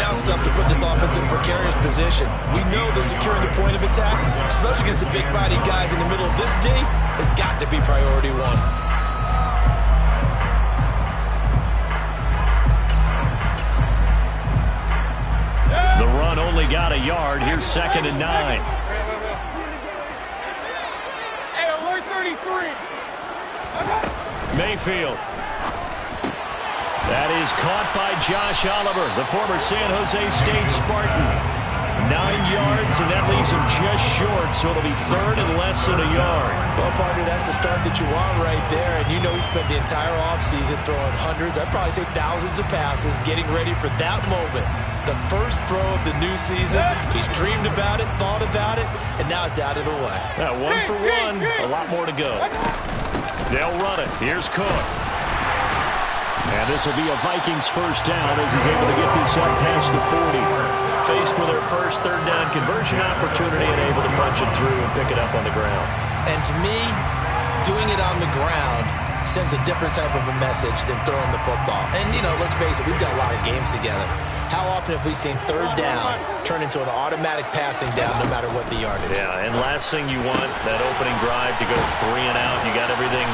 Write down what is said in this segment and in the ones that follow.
down stuff to put this offense in a precarious position. We know that securing the point of attack, especially against the big-bodied guys in the middle of this D, has got to be priority one. The run only got a yard. Here's 2nd and 9. Hey, alert 33. Mayfield. That is caught by Josh Oliver, the former San Jose State Spartan. 9 yards, and that leaves him just short, so it'll be 3rd and less than a yard. Well, partner, that's the start that you want right there, and you know he spent the entire offseason throwing hundreds, I'd probably say thousands of passes, getting ready for that moment. The first throw of the new season. He's dreamed about it, thought about it, and now it's out of the way. Yeah, 1 for 1, a lot more to go. They'll run it. Here's Cook. And this will be a Vikings first down as he's able to get this up past the 40. Faced with their first 3rd down conversion opportunity and able to punch it through and pick it up on the ground. And to me, doing it on the ground sends a different type of a message than throwing the football. And, you know, let's face it, we've done a lot of games together. How often have we seen 3rd down turn into an automatic passing down no matter what the yardage? Yeah, and last thing you want, that opening drive to go 3 and out. You got everything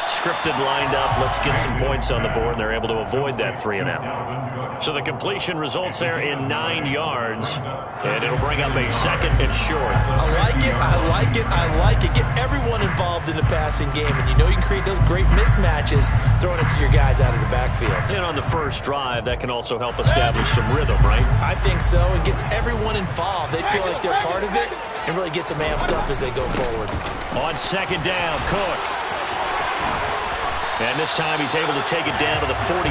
scripted, lined up. Let's get some points on the board. They're able to avoid that 3 and out. So the completion results there in 9 yards, and it'll bring up a 2nd and short. I like it. I like it. I like it. Get everyone involved in the passing game, and you know you can create those great mismatches throwing it to your guys out of the backfield. And on the first drive, that can also help establish some rhythm, right? I think so. It gets everyone involved. They feel like they're part of it and really gets them amped up as they go forward. On 2nd down, Cook. And this time he's able to take it down to the 42.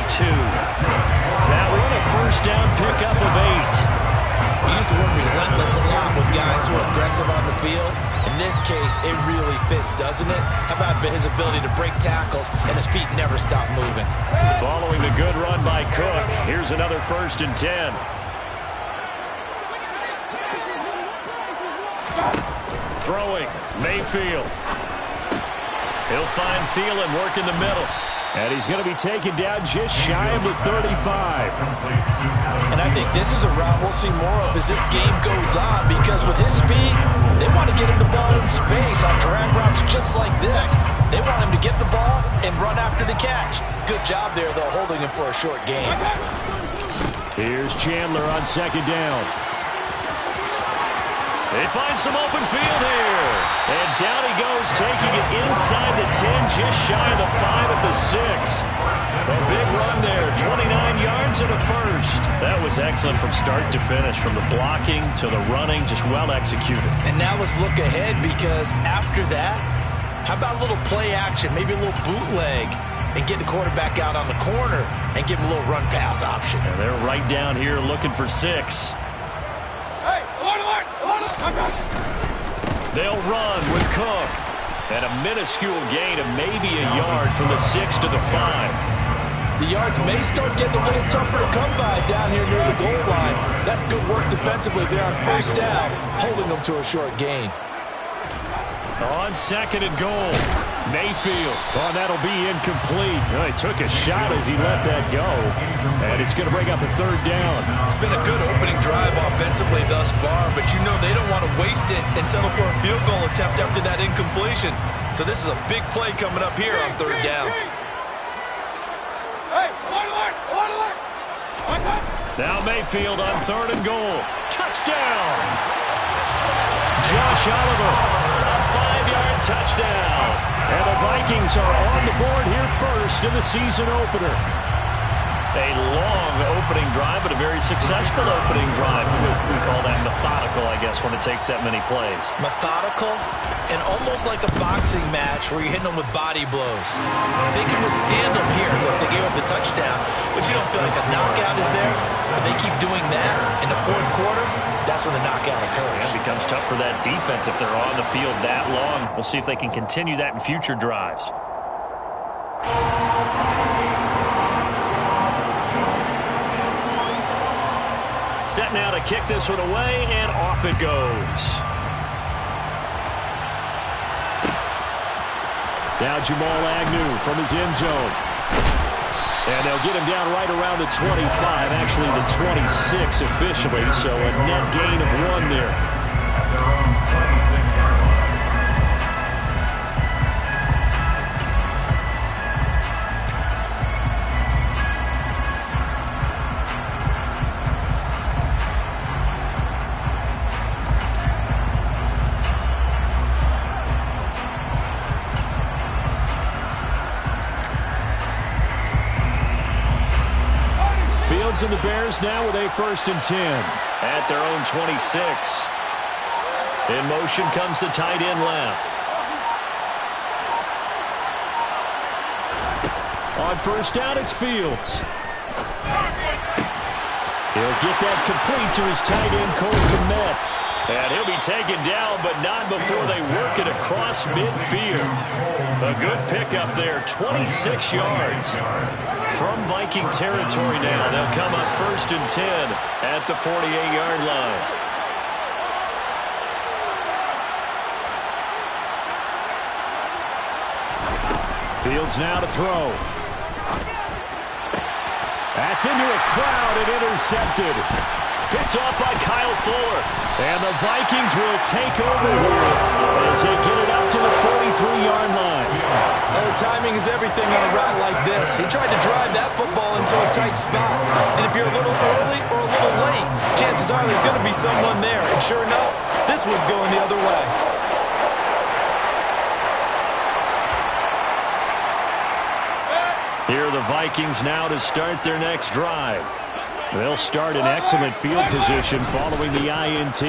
That one a first down pickup of 8. We use the word relentless a lot with guys who are aggressive on the field. In this case, it really fits, doesn't it? How about his ability to break tackles and his feet never stop moving? Following the good run by Cook, here's another 1st and 10. Throwing, Mayfield. He'll find Thielen, work in the middle. And he's going to be taken down just shy of the 35. And I think this is a route we'll see more of as this game goes on, because with his speed, they want to get him the ball in space on drag routes just like this. They want him to get the ball and run after the catch. Good job there, though, holding him for a short gain. Here's Chandler on 2nd down. They find some open field here. And down he goes, taking it inside the 10, just shy of the 5 at the 6. A big run there, 29 yards and a first. That was excellent from start to finish, from the blocking to the running, just well executed. And now let's look ahead, because after that, how about a little play action, maybe a little bootleg, and get the quarterback out on the corner and give him a little run pass option. And they're right down here looking for 6. They'll run with Cook. And a minuscule gain of maybe a yard from the 6 to the 5. The yards may start getting a little tougher to come by down here near the goal line. That's good work defensively there on 1st down, holding them to a short gain. On 2nd and goal, Mayfield. Oh, that'll be incomplete. Oh, he took a shot as he let that go. And it's going to bring up a 3rd down. It's been a good opening drive offensively thus far, but you know they don't want to waste it and settle for a field goal attempt after that incompletion. So this is a big play coming up here on 3rd down. Now Mayfield on 3rd and goal. Touchdown! Josh Oliver, a 5-yard touchdown. And the Vikings are on the board here first in the season opener. A long opening drive, but a very successful opening drive. We call that methodical, I guess, when it takes that many plays. Methodical and almost like a boxing match where you're hitting them with body blows. They can withstand them here. Look, they gave up the touchdown, but you don't feel like a knockout is there. But they keep doing that in the 4th quarter. That's when the knockout occurs. It becomes tough for that defense if they're on the field that long. We'll see if they can continue that in future drives. Set now to kick this one away, and off it goes. Now Jamal Agnew from his end zone. And they'll get him down right around the 25, actually the 26 officially, so a net gain of 1 there. And the Bears now with a 1st and 10 at their own 26. In motion comes the tight end left. On 1st down, it's Fields. He'll get that complete to his tight end, Cole Kmet. And he'll be taken down, but not before they work it across midfield. A good pickup there, 26 yards. From Viking territory now, they'll come up 1st and 10 at the 48-yard line. Fields now to throw. That's into a crowd and intercepted. Picked off by Kyle Fuller. And the Vikings will take over here as they get it up to the 43-yard line. Oh, timing is everything on a route like this. He tried to drive that football into a tight spot. And if you're a little early or a little late, chances are there's going to be someone there. And sure enough, this one's going the other way. Here are the Vikings now to start their next drive. They'll start in excellent field position following the INT.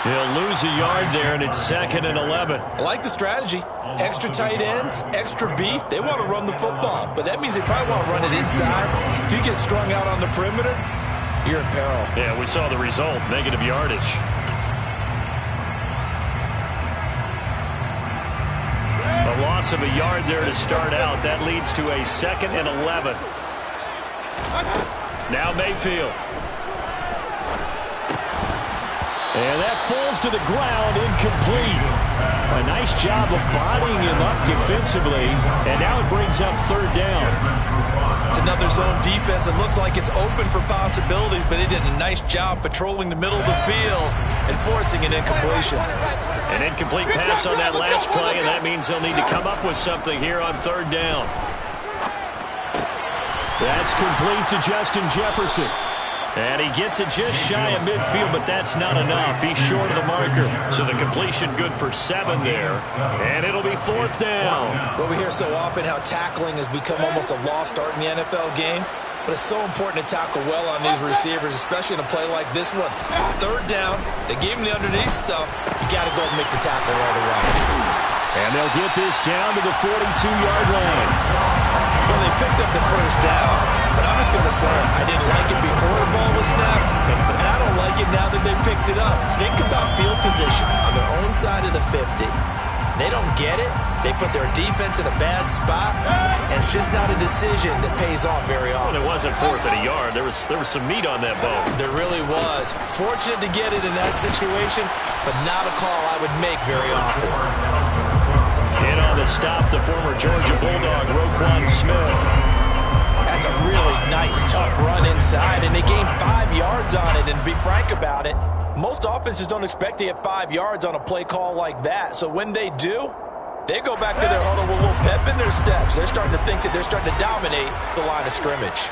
He'll lose a yard there, and it's 2nd and 11. I like the strategy. Extra tight ends, extra beef. They want to run the football, but that means they probably want to run it inside. If you get strung out on the perimeter, you're in peril. Yeah, we saw the result, negative yardage. A loss of a yard there to start out. That leads to a 2nd and 11. Now Mayfield. And that falls to the ground, incomplete. A nice job of bodying him up defensively, and now it brings up 3rd down. It's another zone defense. It looks like it's open for possibilities, but they did a nice job patrolling the middle of the field and forcing an incompletion. An incomplete pass on that last play, and that means they'll need to come up with something here on 3rd down. That's complete to Justin Jefferson. And he gets it just shy of midfield, but that's not enough. He's short of the marker. So the completion good for 7 there. And it'll be 4th down. Well, we hear so often how tackling has become almost a lost art in the NFL game. But it's so important to tackle well on these receivers, especially in a play like this one. 3rd down, they gave him the underneath stuff. You got to go and make the tackle right away. And they'll get this down to the 42-yard line. Well, they picked up the 1st down, but I'm just going to say I didn't like it before the ball was snapped, and I don't like it now that they picked it up. Think about field position on their own side of the 50. They don't get it. They put their defense in a bad spot, and it's just not a decision that pays off very often. Well, it wasn't 4th and a yard. There was some meat on that bone. There really was. Fortunate to get it in that situation, but not a call I would make very often. In on the stop, the former Georgia Bulldog, Roquan Smith. That's a really nice, tough run inside, and they gained 5 yards on it. And to be frank about it, most offenses don't expect to get 5 yards on a play call like that. So when they do, they go back to their huddle with a little pep in their steps. They're starting to think that they're starting to dominate the line of scrimmage.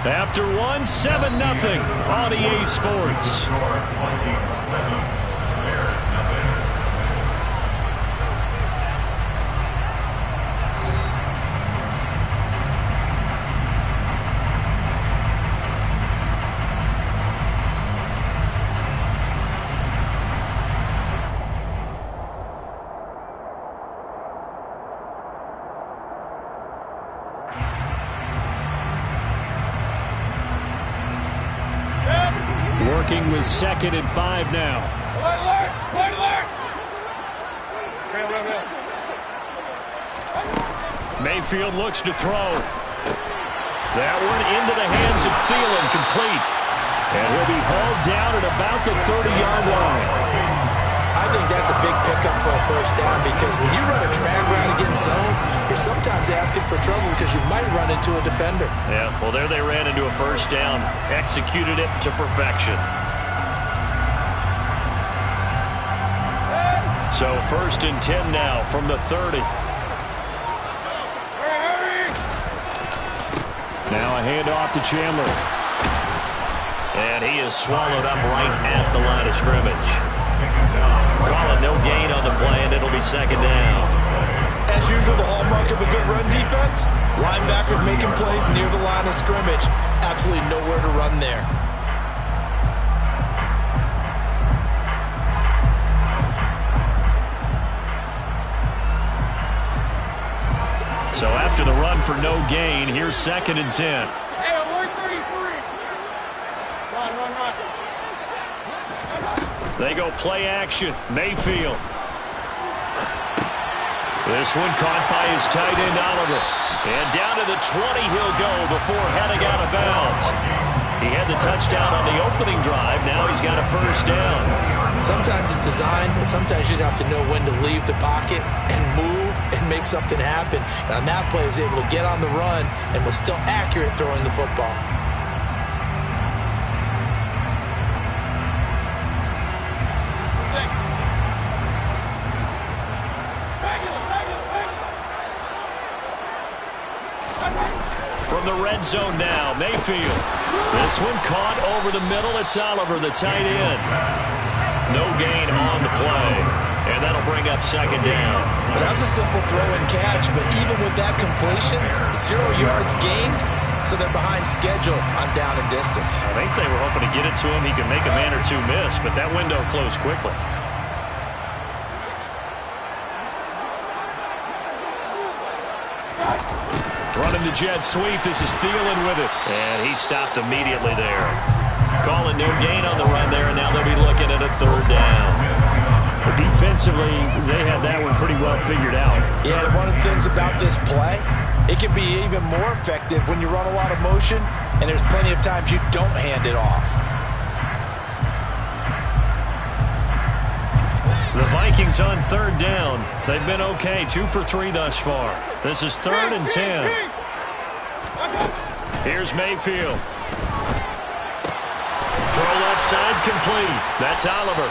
After 7-0 on EA Sports. Working with 2nd and 5 now. Mayfield looks to throw. That one into the hands of Thielen, complete. And he'll be hauled down at about the 30-yard line. I think that's a big pickup for a first down because when you run a drag route against zone, you're sometimes asking for trouble because you might run into a defender. Yeah, well, there they ran into a first down. Executed it to perfection. So 1st and 10 now from the 30. Now a handoff to Chandler. And he is swallowed up right at the line of scrimmage. Calling no gain on the play, and it'll be 2nd down. As usual, the hallmark of a good run defense, linebackers making plays near the line of scrimmage. Absolutely nowhere to run there. So after the run for no gain, here's 2nd and 10. Hey, alert 33. Run. They go play action. Mayfield. This one caught by his tight end, Oliver. And down to the 20 he'll go before heading out of bounds. He had the touchdown on the opening drive. Now he's got a first down. Sometimes it's designed, but sometimes you just have to know when to leave the pocket and move and make something happen. And on that play, he was able to get on the run and was still accurate throwing the football. From the red zone now, Mayfield. This one caught over the middle. It's Oliver, the tight end. No gain on the play. And that'll bring up 2nd down. But that was a simple throw and catch, but even with that completion, 0 yards gained, so they're behind schedule on down and distance. I think they were hoping to get it to him. He could make a man or two miss, but that window closed quickly. Running the jet sweep. This is Thielen with it. And he stopped immediately there. Calling no gain on the run there, and now they'll be looking at a 3rd down. Defensively, they had that one pretty well figured out. Yeah, and one of the things about this play, it can be even more effective when you run a lot of motion, and there's plenty of times you don't hand it off. The Vikings on 3rd down. They've been okay, 2 for 3 thus far. This is 3rd and 10. Here's Mayfield. Throw left side complete. That's Oliver.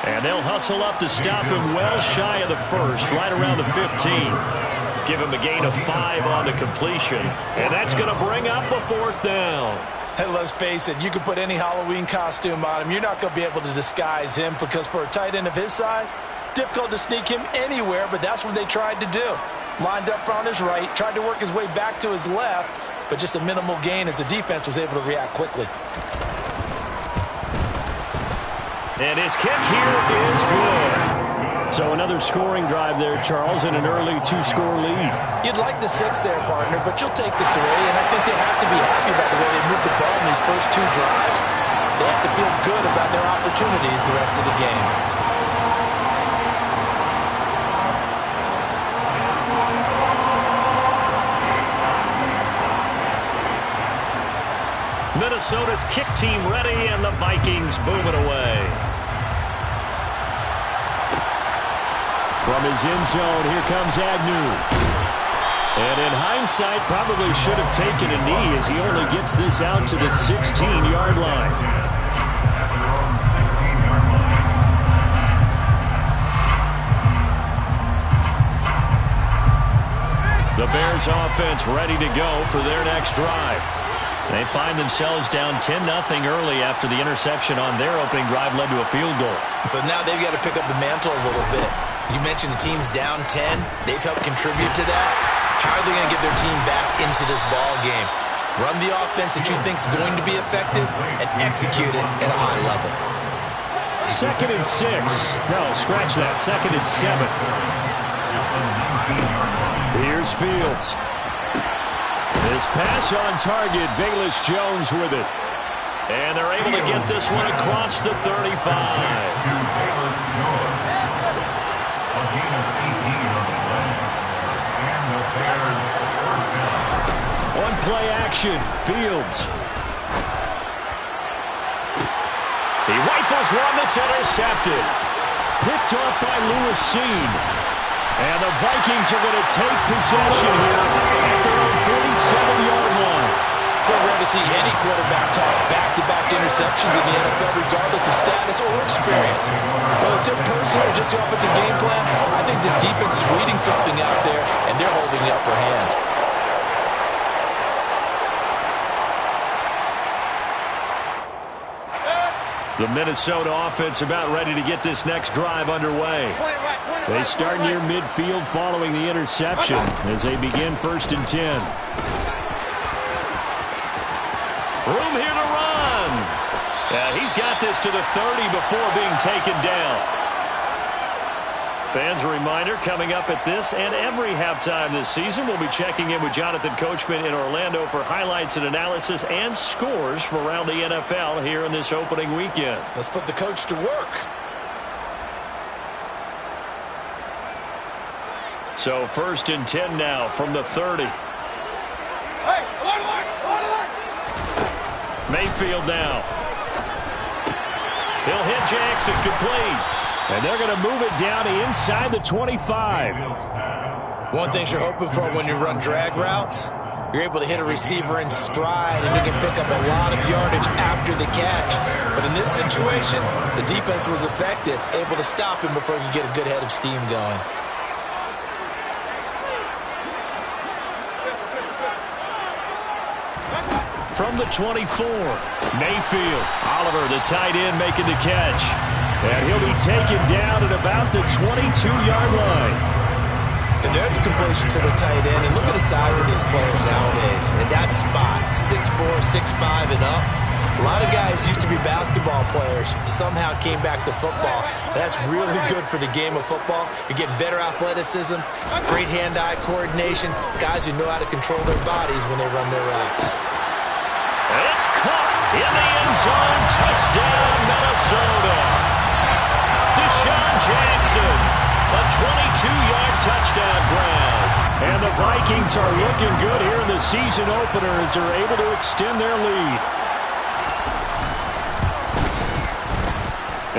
And they'll hustle up to stop him well shy of the 1st, right around the 15. Give him a gain of 5 on the completion. And that's going to bring up a 4th down. And let's face it, you can put any Halloween costume on him. You're not going to be able to disguise him because for a tight end of his size, difficult to sneak him anywhere, but that's what they tried to do. Lined up on his right, tried to work his way back to his left, but just a minimal gain as the defense was able to react quickly. And his kick here is good. So another scoring drive there, Charles, and an early 2-score lead. You'd like the 6 there, partner, but you'll take the 3, and I think they have to be happy about the way they moved the ball in these first 2 drives. They have to feel good about their opportunities the rest of the game. Minnesota's kick team ready, and the Vikings boom it away. From his end zone, here comes Agnew. And in hindsight, probably should have taken a knee as he only gets this out to the 16-yard line. The Bears offense ready to go for their next drive. They find themselves down 10-0 early after the interception on their opening drive led to a field goal. So now they've got to pick up the mantle a little bit. You mentioned the team's down 10. They've helped contribute to that. How are they going to get their team back into this ball game? Run the offense that you think is going to be effective and execute it at a high level. 2nd and 6. No, scratch that. 2nd and 7. Here's Fields. His pass on target, Velus Jones with it. And they're able to get this one across the 35. On play action, Fields. He rifles one that's intercepted. picked off by Lewis. And the Vikings are going to take possession here at their own 47-yard line. So rare to see any quarterback toss back-to-back interceptions in the NFL, regardless of status or experience. Whether it's impersonal or just the offensive game plan, I think this defense is reading something out there, and they're holding the upper hand. The Minnesota offense about ready to get this next drive underway. They start near midfield following the interception as they begin 1st and 10. Room here to run. Yeah, he's got this to the 30 before being taken down. Fans, a reminder, coming up at this and every halftime this season, we'll be checking in with Jonathan Coachman in Orlando for highlights and analysis and scores from around the NFL here in this opening weekend. Let's put the coach to work. So 1st and 10 now from the 30. Mayfield now. He'll hit Jackson complete. And they're going to move it down to inside the 25. One thing you're hoping for when you run drag routes, you're able to hit a receiver in stride and he can pick up a lot of yardage after the catch. But in this situation, the defense was effective, able to stop him before he could get a good head of steam going. From the 24, Mayfield. Oliver, the tight end, making the catch. And he'll be taken down at about the 22-yard line. And there's a completion to the tight end. And look at the size of these players nowadays. At that spot, 6'4", 6'5", and up. A lot of guys used to be basketball players, somehow came back to football. That's really good for the game of football. You're getting better athleticism, great hand-eye coordination, guys who know how to control their bodies when they run their routes. It's caught in the end zone. Touchdown, Minnesota. Deshaun Jackson, a 22-yard touchdown grab. And the Vikings are looking good here in the season opener as they're able to extend their lead.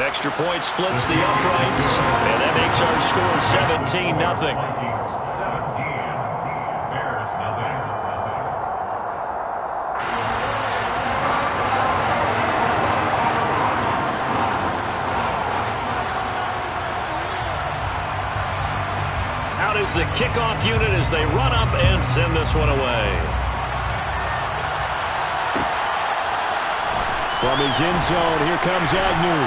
Extra point splits the uprights, and that makes our score 17-0. Is the kickoff unit as they run up and send this one away. From his end zone, here comes Agnew.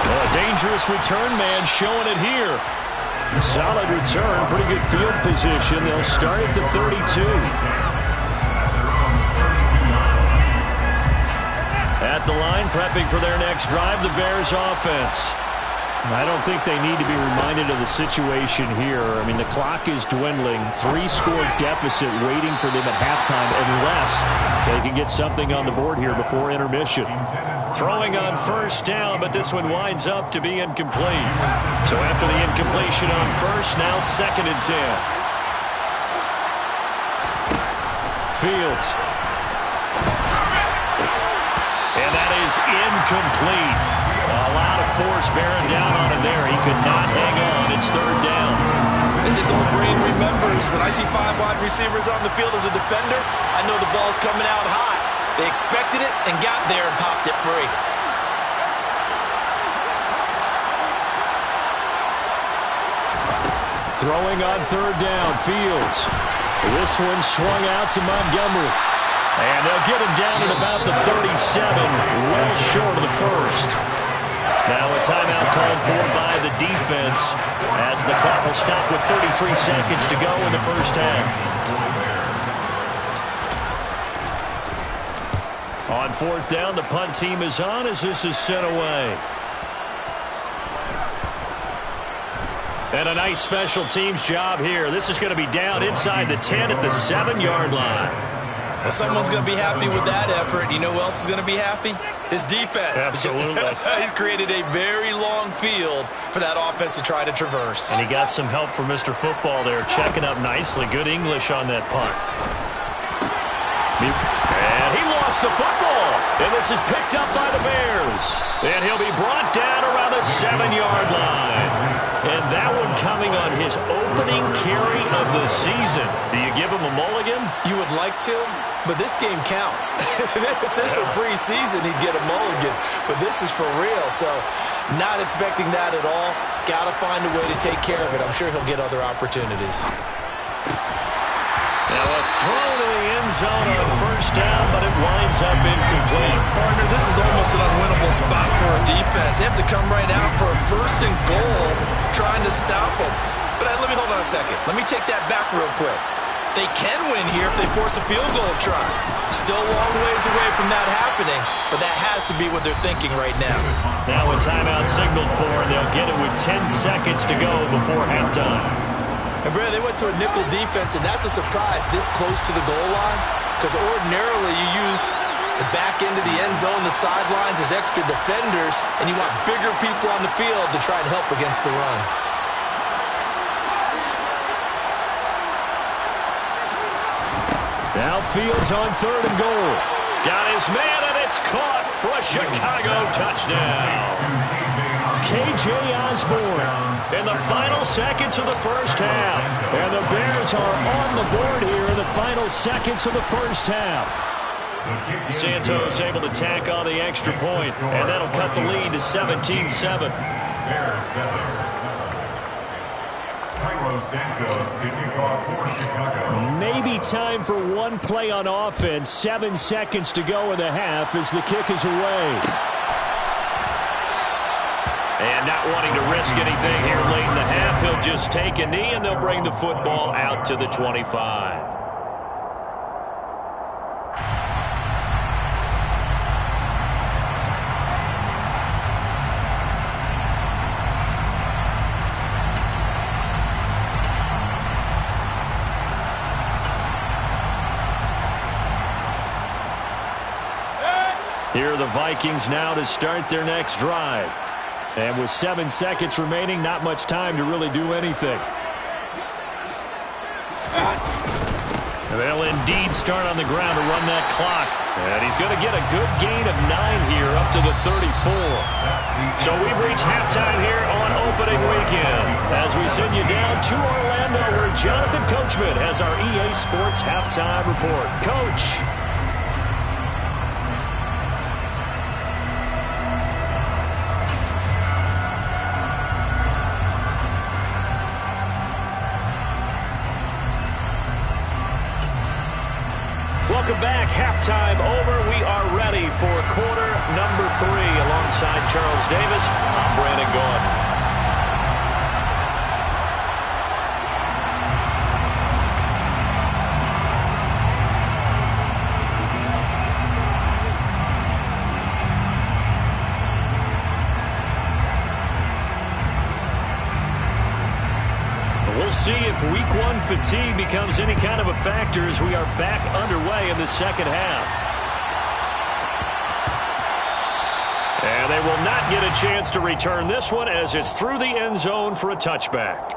A dangerous return man showing it here. Solid return, pretty good field position. They'll start at the 32. At the line, prepping for their next drive, the Bears offense. I don't think they need to be reminded of the situation here. I mean, the clock is dwindling. 3-score deficit waiting for them at halftime unless they can get something on the board here before intermission. Throwing on 1st down, but this one winds up to be incomplete. So after the incompletion on 1st, now 2nd and 10. Fields. And that is incomplete. A lot of force bearing down on him there. He could not hang on. It's 3rd down. As his old brain remembers, when I see 5 wide receivers on the field as a defender, I know the ball's coming out high. They expected it and got there and popped it free. Throwing on 3rd down, Fields. This one swung out to Montgomery. And they'll get him down at about the 37, well short of the 1st. Now a timeout called for by the defense as the clock will stop with 33 seconds to go in the 1st half. On 4th down, the punt team is on as this is sent away. And a nice special teams job here. This is going to be down inside the 10 at the 7-yard line. Well, someone's going to be happy with that effort. You know who else is going to be happy? His defense. Absolutely. He's created a very long field for that offense to try to traverse. And he got some help from Mr. Football there, checking up nicely. Good English on that punt. And he lost the football. And this is picked up by the Bears. And he'll be brought down around the 7-yard line. And that one coming on his opening carry of the season. Do you give him a mulligan? You would like to, but this game counts. If this were preseason, he'd get a mulligan. But this is for real, so not expecting that at all. Got to find a way to take care of it. I'm sure he'll get other opportunities. Now a throw to the end zone on first down, but it winds up incomplete. Partner, this is almost an unwinnable spot for a defense. They have to come right out for a first and goal, trying to stop them. But let me hold on a second. Let me take that back real quick. They can win here if they force a field goal try. Still a long ways away from that happening, but that has to be what they're thinking right now. Now a timeout signaled for, and they'll get it with 10 seconds to go before halftime. And, Brad, they went to a nickel defense, and that's a surprise this close to the goal line, because ordinarily you use the back end of the end zone, the sidelines as extra defenders, and you want bigger people on the field to try and help against the run. Now Fields on 3rd and goal. Got his man, and it's caught for a Chicago touchdown. K.J. Osborne in the final seconds of the first half. And the Bears are on the board here in the final seconds of the first half. Santos able to tack on the extra point, and that'll cut the lead to 17-7. Maybe time for one play on offense. 7 seconds to go in the half as the kick is away. And not wanting to risk anything here late in the half, he'll just take a knee, and they'll bring the football out to the 25. Here are the Vikings now to start their next drive. And with 7 seconds remaining, not much time to really do anything. They'll indeed start on the ground to run that clock. And he's going to get a good gain of 9 here up to the 34. So we've reached halftime here on opening weekend as we send you down to Orlando where Jonathan Coachman has our EA Sports halftime report. Coach. Welcome back. Halftime over. We are ready for quarter number 3. Alongside Charles Davis, I'm Brandon Gaudin. We'll see if week 1 fatigue becomes any kind of a factor as we are back underway in the second half. And they will not get a chance to return this one as it's through the end zone for a touchback.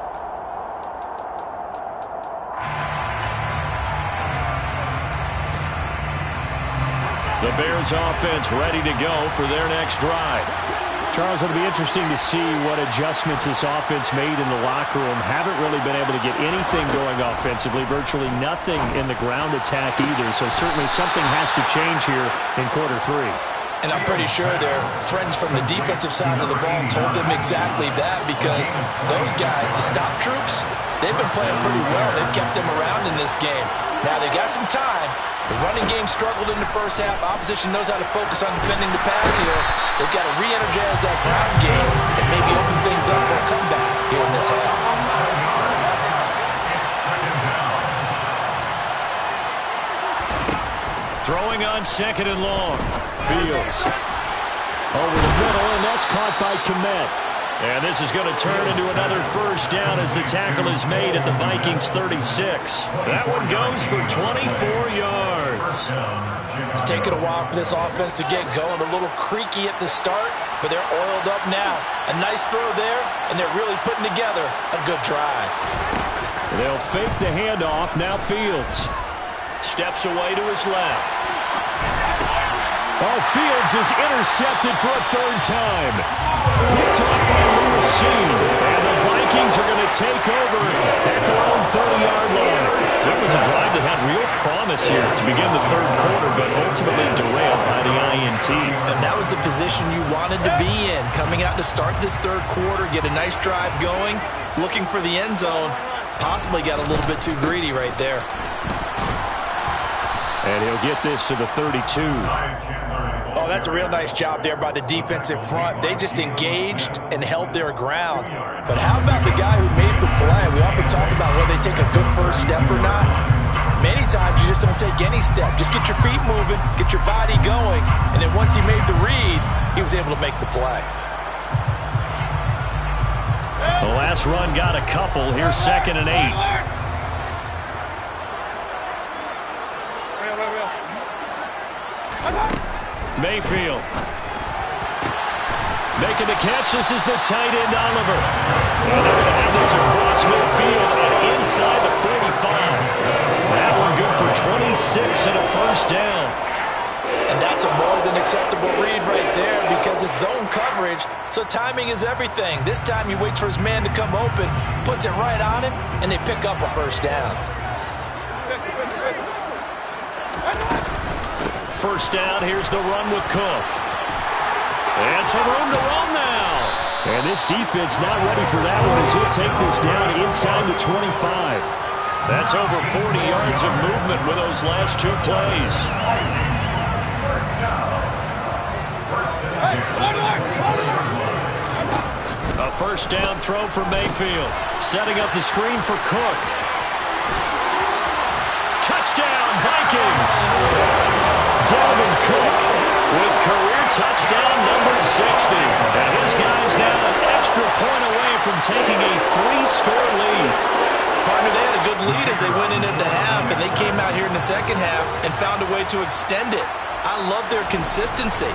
The Bears offense ready to go for their next drive. Charles, it'll be interesting to see what adjustments this offense made in the locker room. Haven't really been able to get anything going offensively, virtually nothing in the ground attack either. So certainly something has to change here in quarter 3. And I'm pretty sure their friends from the defensive side of the ball told them exactly that, because those guys, the stop troops, they've been playing pretty well. They've kept them around in this game. Now they got some time. The running game struggled in the first half. Opposition knows how to focus on defending the pass here. They've got to re-energize that ground game and maybe open things up for a comeback here in this half. Throwing on 2nd and long. Fields over the middle, and that's caught by Kmet. And this is going to turn into another first down as the tackle is made at the Vikings 36. That one goes for 24 yards. It's taken a while for this offense to get going. A little creaky at the start, but they're oiled up now. A nice throw there, and they're really putting together a good drive. They'll fake the handoff. Now Fields steps away to his left. Oh, Fields is intercepted for a third time. Picked off by Lewis Seen. And the Vikings are going to take over at their own 30-yard line. So it was a drive that had real promise here to begin the third quarter, but ultimately derailed by the INT. And that was the position you wanted to be in. Coming out to start this third quarter, get a nice drive going, looking for the end zone. Possibly got a little bit too greedy right there. And he'll get this to the 32. Oh, that's a real nice job there by the defensive front. They just engaged and held their ground. But how about the guy who made the play? We often talk about whether they take a good first step or not. Many times you just don't take any step. Just get your feet moving, get your body going, and then once he made the read, he was able to make the play. The last run got a couple. Here's 2nd and 8. Mayfield. Making the catch. This is the tight end, Oliver. And they're going to have this across midfield and inside the 45. That one good for 26 and a first down. And that's a more than acceptable read right there because it's zone coverage, so timing is everything. This time he waits for his man to come open, puts it right on him, and they pick up a first down. First down, here's the run with Cook. And some room to run now. And this defense not ready for that one as he'll take this down inside the 25. That's over 40 yards of movement with those last two plays. A first down throw for Mayfield. Setting up the screen for Cook. Touchdown, Vikings! Dalvin Cook with career touchdown number 60. And his guys now an extra point away from taking a 3-score lead. Partner, they had a good lead as they went in at the half, and they came out here in the second half and found a way to extend it. I love their consistency.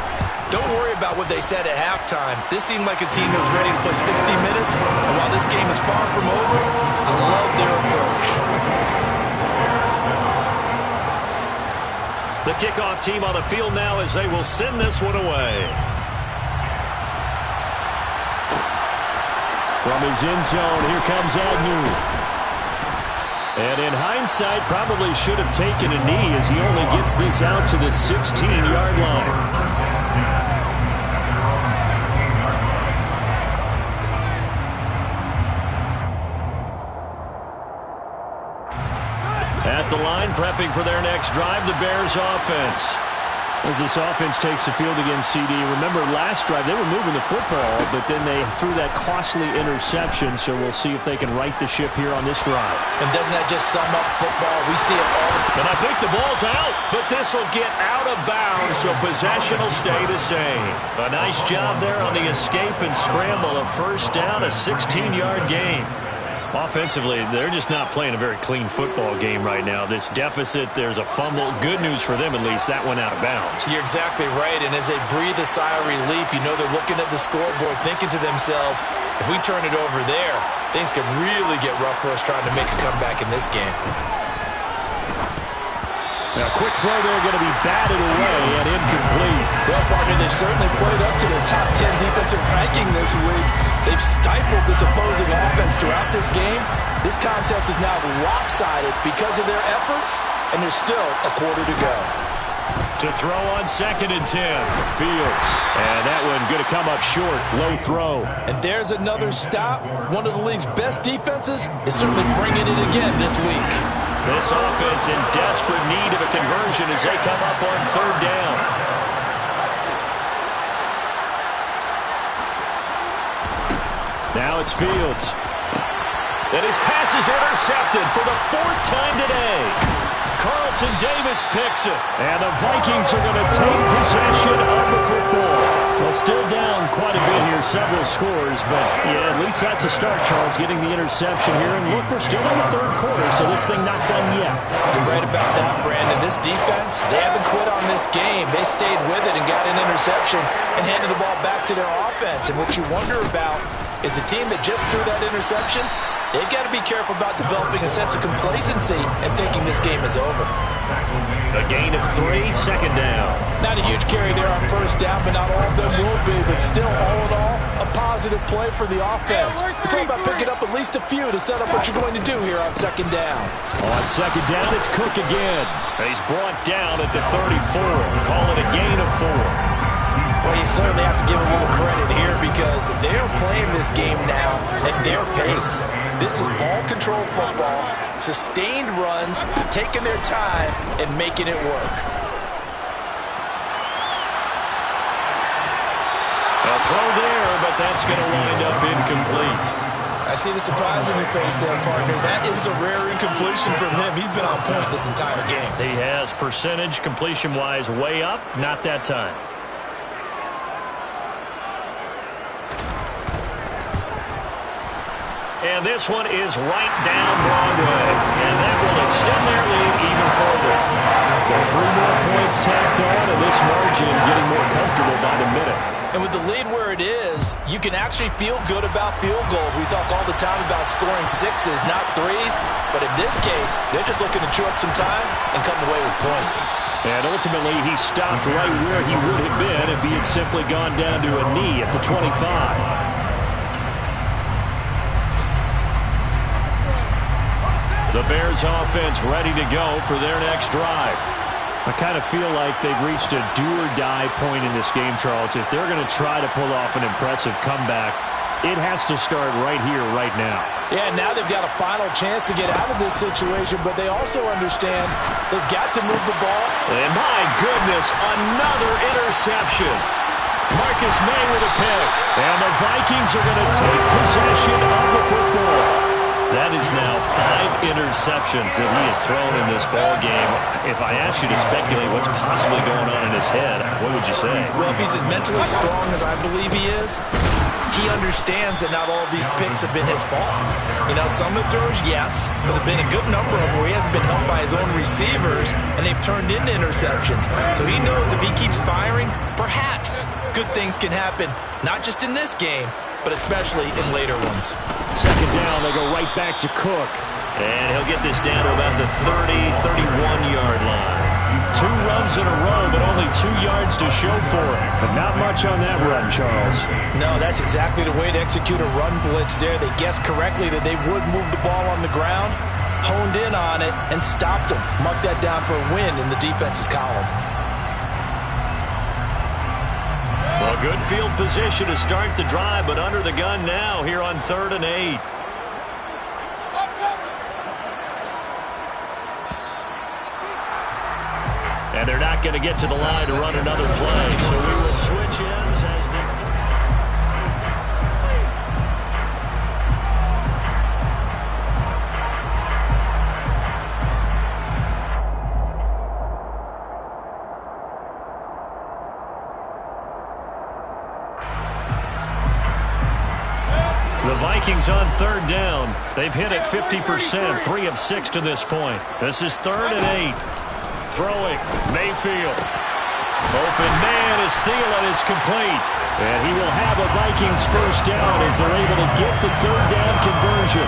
Don't worry about what they said at halftime. This seemed like a team that was ready to play 60 minutes, and while this game is far from over, I love their approach. The kickoff team on the field now as they will send this one away. From his end zone, here comes Agnew. And in hindsight, probably should have taken a knee as he only gets this out to the 16-yard line. At the line, prepping for their next drive, the Bears offense. As this offense takes the field against CD, remember last drive they were moving the football, but then they threw that costly interception, so we'll see if they can right the ship here on this drive. And doesn't that just sum up football? We see it all. And I think the ball's out, but this will get out of bounds, so possession will stay the same. A nice job there on the escape and scramble. A first down, a 16-yard gain. Offensively, they're just not playing a very clean football game right now. This deficit, there's a fumble. Good news for them, at least. That went out of bounds. You're exactly right, and as they breathe a sigh of relief, you know they're looking at the scoreboard, thinking to themselves, if we turn it over there, things could really get rough for us trying to make a comeback in this game. Now, quick throw there, going to be batted away and incomplete. Well, partner, they've certainly played up to their top 10 defensive ranking this week. They've stifled this opposing offense throughout this game. This contest is now lopsided because of their efforts, and there's still a quarter to go. To throw on 2nd and 10, Fields. And that one going to come up short, low throw. And there's another stop. One of the league's best defenses is certainly bringing it again this week. This offense in desperate need of a conversion as they come up on 3rd down. Now it's Fields. And his pass is intercepted for the 4th time today. Carlton Davis picks it. And the Vikings are going to take possession of the football. Well, still down quite a bit here, several scores, but yeah, at least that's a start, Charles, getting the interception here. And look, we're still in the 3rd quarter, so this thing not done yet. You're right about that, Brandon. This defense, they haven't quit on this game. They stayed with it and got an interception and handed the ball back to their offense. And what you wonder about is the team that just threw that interception, They've got to be careful about developing a sense of complacency and thinking this game is over. A gain of 3, second down. Not a huge carry there on first down, but not all of them will be. But still, all in all, a positive play for the offense. It's all about picking up at least a few to set up what you're going to do here on second down. On second down, it's Cook again. He's brought down at the 34. Call it a gain of 4. Well, you certainly have to give a little credit here because they're playing this game now at their pace. This is ball control football, sustained runs, taking their time, and making it work. A throw there, but that's going to wind up incomplete. I see the surprise in your face there, partner. That is a rare incompletion from him. He's been on point this entire game. He has percentage completion-wise way up, not that time. And this one is right down Broadway. And that will extend their lead even further. Well, 3 more points tacked on, and this margin getting more comfortable by the minute. And with the lead where it is, you can actually feel good about field goals. We talk all the time about scoring 6s, not 3s. But in this case, they're just looking to chew up some time and come away with points. And ultimately, he stopped right where he would have been if he had simply gone down to a knee at the 25. The Bears offense ready to go for their next drive. I kind of feel like they've reached a do-or-die point in this game, Charles. If they're going to try to pull off an impressive comeback, it has to start right here, right now. Yeah, now they've got a final chance to get out of this situation, but they also understand they've got to move the ball. And my goodness, another interception. Marcus May with a pick. And the Vikings are going to take possession of the football. That is now 5 interceptions that he has thrown in this ball game. If I asked you to speculate what's possibly going on in his head, what would you say? Well, if he's as mentally strong as I believe he is, he understands that not all of these picks have been his fault. You know, some of the throws, yes, but there have been a good number of them where he hasn't been helped by his own receivers, and they've turned into interceptions. So he knows if he keeps firing, perhaps good things can happen, not just in this game, but especially in later ones. Second down, they go right back to Cook. And he'll get this down to about the 30, 31-yard line. 2 runs in a row, but only 2 yards to show for it. But not much on that run, Charles. No, that's exactly the way to execute a run blitz there. They guessed correctly that they would move the ball on the ground, honed in on it, and stopped them. Mark that down for a win in the defense's column. Well, good field position to start the drive, but under the gun now here on 3rd and 8. And they're not going to get to the line to run another play, so we will switch ends as they... The Vikings on 3rd down. They've hit it 50%, 3 of 6 to this point. This is 3rd and 8. Throwing, Mayfield. Open man as Thielen is complete. And he will have a Vikings first down as they're able to get the 3rd down conversion.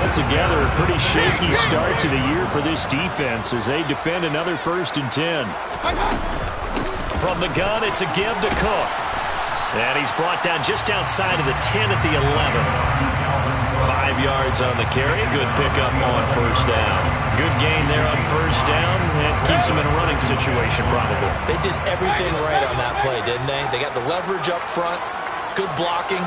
Altogether, a pretty shaky start to the year for this defense as they defend another 1st and 10. From the gun, it's a give to Cook. And he's brought down just outside of the 10 at the 11. 5 yards on the carry. Good pickup on 1st down. Good gain there on 1st down. And keeps him in a running situation, probably. They did everything right on that play, didn't they? They got the leverage up front. Good blocking.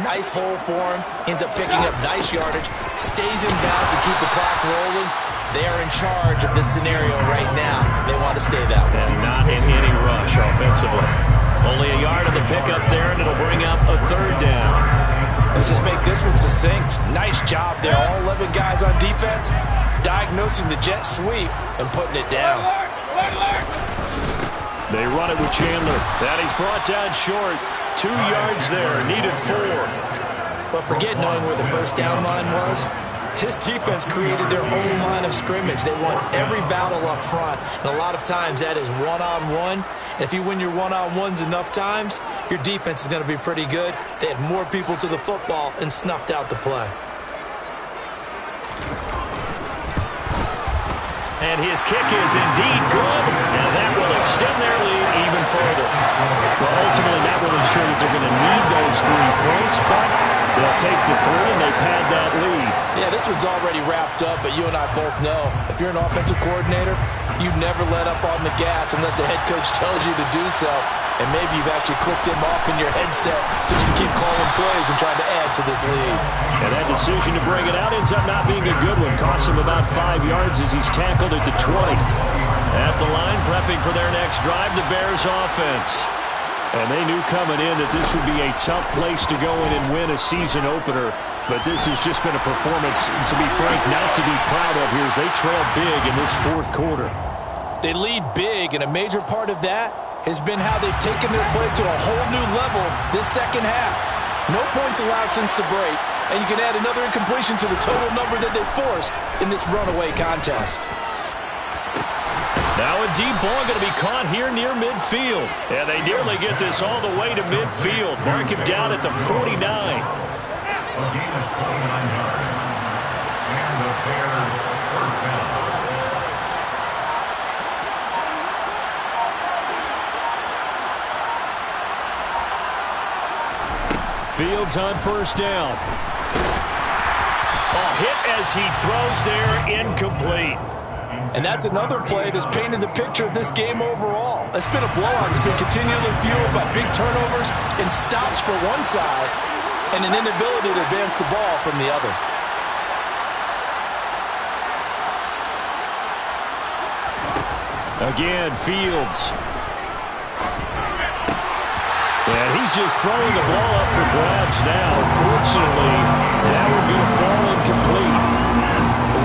Nice hole for him. Ends up picking up nice yardage. Stays in bounds to keep the clock rolling. They are in charge of this scenario right now. They want to stay that way. And not in any rush offensively. Only a yard of the pickup there, and it'll bring up a 3rd down. Let's just make this one succinct. Nice job there. All 11 guys on defense diagnosing the jet sweep and putting it down. They run it with Chandler. And he's brought down short. 2 yards there. Needed 4. But forget knowing where the 1st down line was. This defense created their own line of scrimmage. They won every battle up front. And a lot of times that is one-on-one. And if you win your one-on-ones enough times, your defense is going to be pretty good. They had more people to the football and snuffed out the play. And his kick is indeed good, and that will extend their lead even further. Well, ultimately, not really sure that they're going to need those 3 points, but they'll take the 3 and they pad that lead. Yeah, this one's already wrapped up, but you and I both know if you're an offensive coordinator, you never let up on the gas unless the head coach tells you to do so. And maybe you've actually clicked him off in your headset so you can keep calling plays and trying to add to this lead. And that decision to bring it out ends up not being a good one. Costs him about 5 yards as he's tackled at the 20. At the line, prepping for their next drive, the Bears offense. And they knew coming in that this would be a tough place to go in and win a season opener. But this has just been a performance, to be frank, not to be proud of here as they trail big in this 4th quarter. They lead big, and a major part of that has been how they've taken their play to a whole new level this second half. No points allowed since the break, and you can add another incompletion to the total number that they forced in this runaway contest. Now a deep ball going to be caught here near midfield. And they nearly get this all the way to midfield. Mark him down at the 49. A gain of 29 yards. And the Bears first down. Fields on first down. A hit as he throws there, incomplete. And that's another play that's painted the picture of this game overall. It's been a blowout. It's been continually fueled by big turnovers and stops for one side and an inability to advance the ball from the other. Again, Fields. And he's just throwing the ball up for grabs now. Fortunately, that one going to fall incomplete.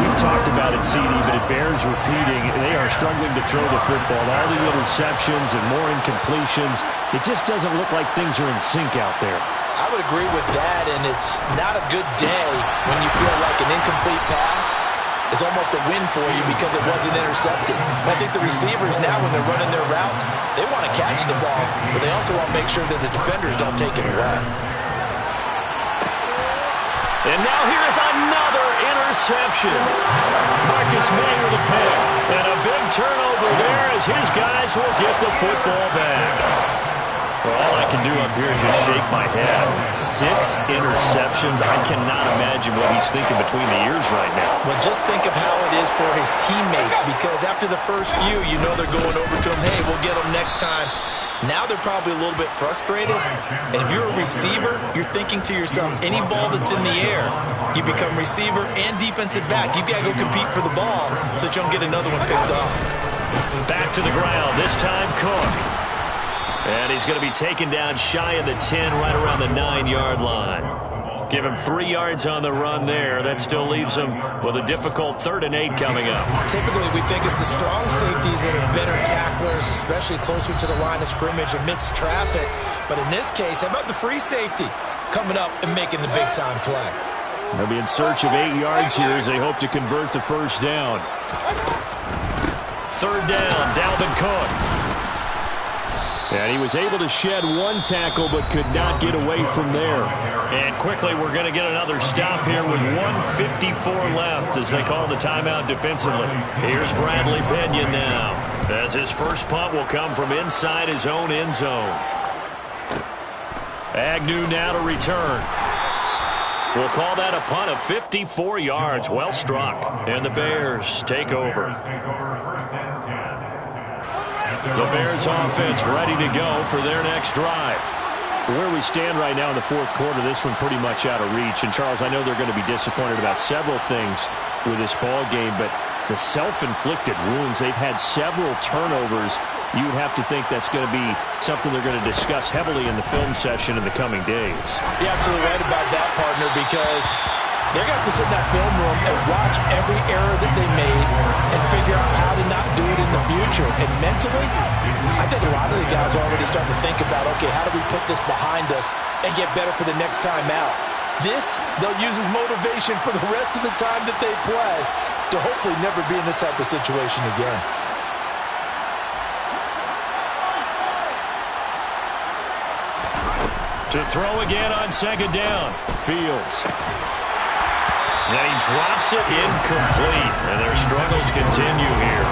We've talked about it, CD, but it bears repeating. They are struggling to throw the football. All the interceptions and more incompletions. It just doesn't look like things are in sync out there. I would agree with that, and it's not a good day when you feel like an incomplete pass is almost a win for you because it wasn't intercepted. I think the receivers now, when they're running their routes, they want to catch the ball, but they also want to make sure that the defenders don't take it away. And now here's another interception. Marcus May with a pick. And a big turnover there as his guys will get the football back. Well, all I can do up here is just shake my head. 6 interceptions. I cannot imagine what he's thinking between the ears right now. Well, just think of how it is for his teammates, because after the first few, you know they're going over to him, hey, we'll get them next time. Now they're probably a little bit frustrated. And if you're a receiver, you're thinking to yourself, any ball that's in the air, you become receiver and defensive back. You've got to go compete for the ball so that you don't get another one picked off. Back to the ground, this time Cook. And he's going to be taken down shy of the 10, right around the 9-yard line. Give him 3 yards on the run there. That still leaves him with a difficult 3rd and 8 coming up. Typically, we think it's the strong safeties that are better tacklers, especially closer to the line of scrimmage amidst traffic. But in this case, how about the free safety coming up and making the big-time play? They'll be in search of 8 yards here as they hope to convert the first down. 3rd down, Dalvin Cook. And he was able to shed 1 tackle but could not get away from there. And quickly we're going to get another stop here with 1:54 left as they call the timeout defensively. Here's Bradley Pinion now as his first punt will come from inside his own end zone. Agnew now to return. We'll call that a punt of 54 yards. Well struck. And the Bears take over. The Bears offense ready to go for their next drive. Where we stand right now in the 4th quarter, this one pretty much out of reach. And, Charles, I know they're going to be disappointed about several things with this ball game, but the self-inflicted wounds, they've had several turnovers. You would have to think that's going to be something they're going to discuss heavily in the film session in the coming days. You're absolutely right about that, partner, because they're going to have to sit in that film room and watch every error that they made and figure out how to not do it in the future. And mentally, I think a lot of the guys are already starting to think about, okay, how do we put this behind us and get better for the next time out? This, they'll use as motivation for the rest of the time that they play to hopefully never be in this type of situation again. To throw again on 2nd down. Fields. And he drops it incomplete. And they're struggling struggles continue here.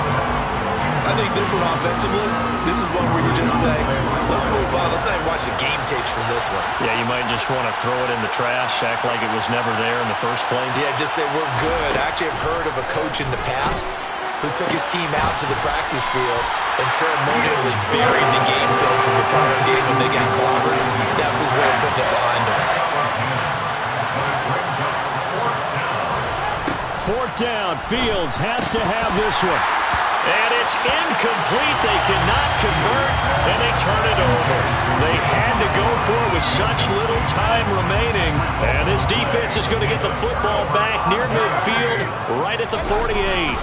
I think this one offensively, this is one where you just say, let's move on. Let's not even watch the game tapes from this one. Yeah, you might just want to throw it in the trash, act like it was never there in the first place. Yeah, just say we're good. I actually have heard of a coach in the past who took his team out to the practice field and ceremonially buried the game film from the prior game when they got clobbered. That was his way of putting it behind him. Fourth down, Fields has to have this one. And it's incomplete. They cannot convert, and they turn it over. They had to go for it with such little time remaining. And this defense is going to get the football back near midfield, right at the 48.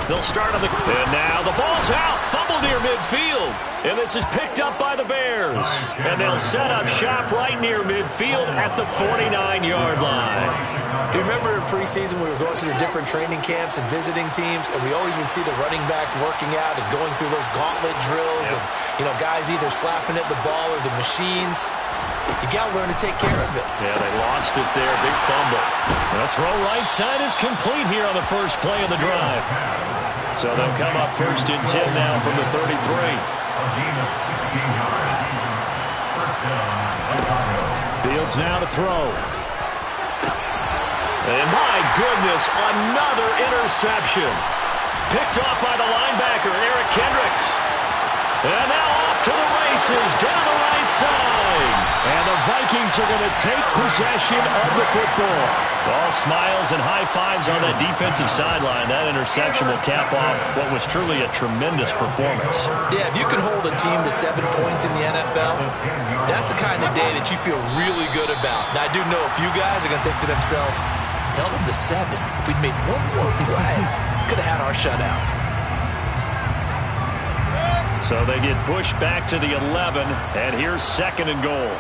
They'll start on the... And now the ball's out. Fumble near midfield. And this is picked up by the Bears. And they'll set up shop right near midfield at the 49-yard line. Do you remember in preseason we were going to the different training camps and visiting teams, and we always would see the running backs working out and going through those gauntlet drills, and, you know, guys either slapping at the ball or the machines. You got to learn to take care of it. Yeah, they lost it there. Big fumble. The throw right side is complete here on the first play of the drive. So they'll come up first and 10 now from the 33. Fields now to throw. And my goodness, another interception. Picked off by the linebacker, Eric Kendricks. And now off to the races, down the right side. And the Vikings are going to take possession of the football. All smiles and high fives on that defensive sideline. That interception will cap off what was truly a tremendous performance. Yeah, if you can hold a team to 7 points in the NFL, that's the kind of day that you feel really good about. Now, I do know a few guys are going to think to themselves, held them to 7. If we'd made one more play, could have had our shutout. So they get pushed back to the 11, and here's second and goal.